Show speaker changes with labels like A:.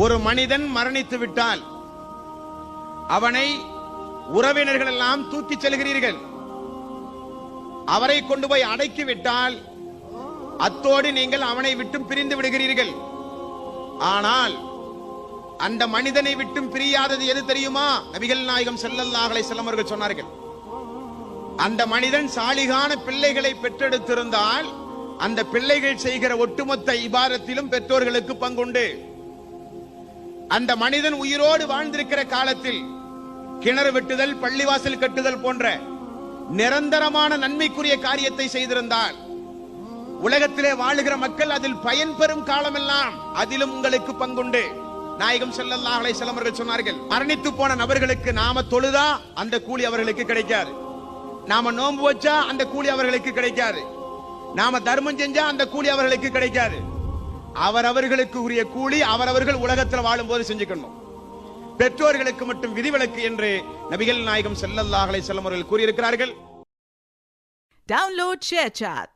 A: ஒரு மனிதன் மரணித்து விட்டால் அவனை உறவினர்கள் எல்லாம் தூக்கிச் செல்கிறீர்கள். அவரை கொண்டு போய் அடக்கிவிட்டால் அத்தோடு நீங்கள் அவனை விட்டும் பிரிந்து விடுகிறீர்கள். ஆனால் அந்த மனிதனை விட்டும் பிரியாதது எது தெரியுமா? நபிகள் நாயகம் ஸல்லல்லாஹு அலைஹி வஸல்லம் அவர்கள் சொன்னார்கள், அந்த மனிதன் சாலிகான பிள்ளைகளை பெற்றெடுத்திருந்தால் அந்த பிள்ளைகள் செய்கிற ஒட்டுமொத்த இபாதத்திலும் பெற்றோர்களுக்கு பங்குண்டு. அந்த மனிதன் உயிரோடு வாழ்ந்திருக்கிற காலத்தில் கிணறு வெட்டுதல், பள்ளிவாசல் கட்டுதல் போன்ற நிரந்தரமான நன்மைக்குரிய காரியத்தை செய்திருந்தால் உலகத்திலே வாழுகிற மக்கள் அதில் பயன்பெறும் காலமெல்லாம் அதிலும் உங்களுக்கு பங்குண்டு. நாயகம் ஸல்லல்லாஹு அலைஹி வஸல்லம் அவர்கள் சொன்னார்கள், மரணித்து போன நபர்களுக்கு நாம தொழுதா அந்த கூலி அவர்களுக்கு கிடைக்காது, நாம நோன்பு வச்சா அந்த கூலி அவர்களுக்கு கிடைக்காது, நாம தர்மம் செஞ்சா அந்த கூலி அவர்களுக்கு கிடைக்காது. அவரவர்களுக்கு உரிய கூலி அவரவர்கள் உலகத்தில் வாழும் போது செஞ்சுக்கணும். பெற்றோர்களுக்கு மட்டும் விதிவிலக்கு என்று நபிகள் நாயகம் ஸல்லல்லாஹு அலைஹி வஸல்லம் அவர்கள் கூறியிருக்கிறார்கள்.
B: Download ShareChat.